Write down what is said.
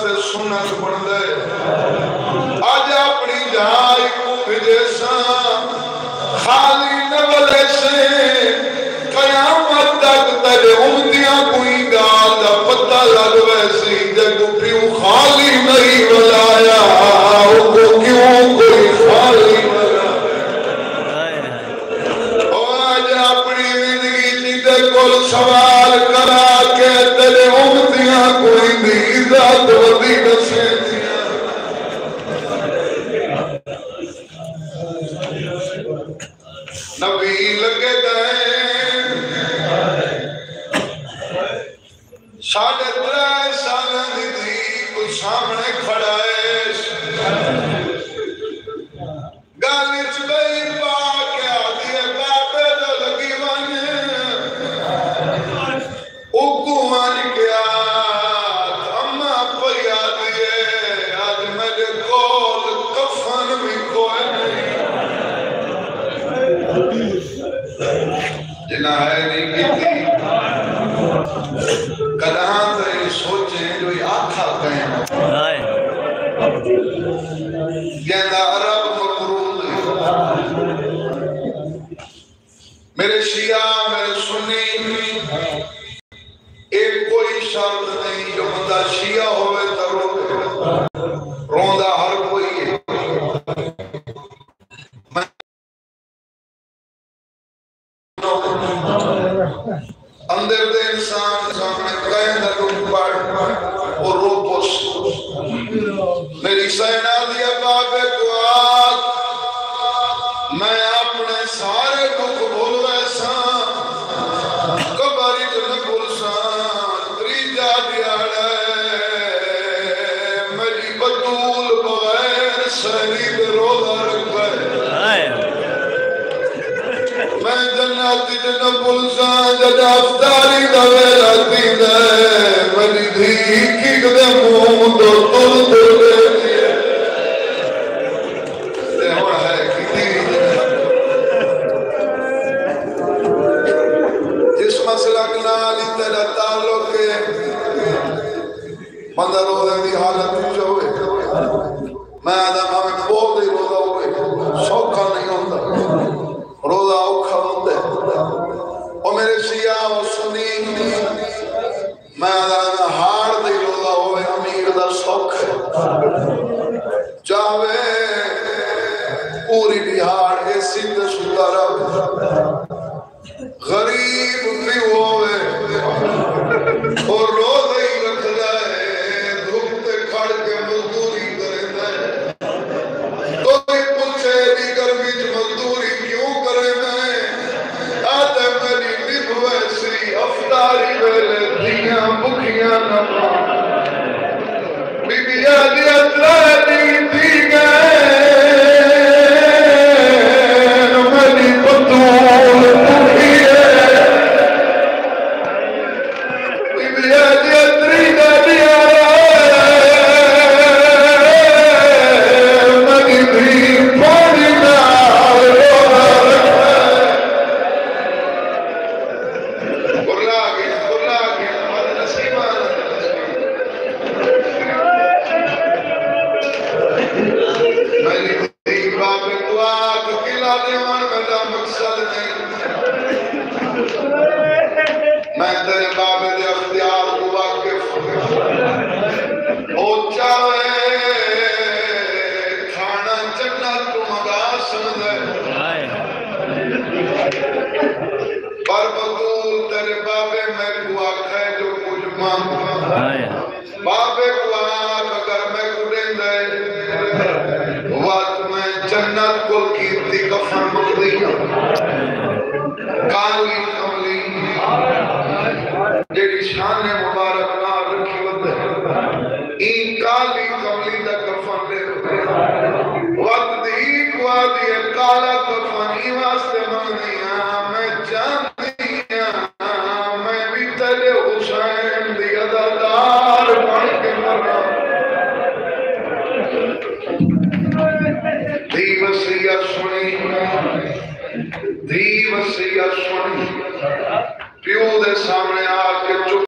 वास्ते सुन्नत बन दे आज अपनी जाय को भेजा खाली न बले से कयामत तक तेरे उम्मतियां कोई गाल दा पता लग वैसी जब क्यों खाली नहीं बुलाया वो क्यों कोई खाली सवाल करा के तेरे उम्मतियां कोई भी इज्जत वदी दसे नबी लगे गए 3.5 साल की धी को सामने खड़ा है गाली च गई पा के आदि बाबे तो लगी वन जिना है नहीं की कदा तो सोचे जो आखा कहें अरब मकरूल मेरे शिया मेरे सुन्नी एक कोई शर्त नहीं जो बंदा शिया होवे तो रोंदा हर कोई है अंदर दे इंसान सामने कहना तुम पढ़ और रोपोस मेरी सेना दिया बाबे को आज मैं अपने सारे दुख भूल वैसा कबारी जन भूलसा त्रीजा दियाड़ा मेरी बतूल बगैर शरीर रोजा रख मैं जन्नती जन पुलसा जद अफ्तारी दा वेला दीदा मेरी धी की कदे मुंह तो तुल तुल ते हुण है की जिस मसला के नाल तेरा ताल्लुक है बंदा रोज़े दी हालत विच होवे मैं आदा भावें बोल दे रोज़ा होवे सौखा नहीं होंदा रोजा औखा होता है और मेरे सिया और सुनी मैं हार दे रोजा होवे अमीर दा सौख चाहे पूरी बिहार ऐसी ते सुता रहे गरीब भी होवे और रोजा ही रखदा है धूप ते खड़ के मजदूरी करदा है कोई पूछे भी गर्मी च मजदूरी क्यों करे मैं आते मेरी निभ वैसी अफ्तारी वेले दियां भुखियां न बीबिया दिया त्रानी दी गए मेरी बतूल भुखी है बीबिया दिया त्रीगा दिया मेरी भी पानी ना मैं तेरे बाबे दे अख्तियार को वाकिफ हो चाहे खाना जन्नत तू मंगा समझे पर बतूल तेरे बाबे मैं को आखे जो कुछ मांग बाबे को आख अगर मैं को देंदे वक्त मैं जन्नत को कीर्ति कफन मंगदी काली कमली जेडी शान मुबारक ना रखी वदे ई काली कमली दा कफन ले वक्त दी कुआ दी काला कफन ई वास्ते मंगदियां मैं जानदियां मैं भी तेरे हुसैन दी अदादार बन के मरा दी वसीयत सुनी प्यो दे सामने आके चुप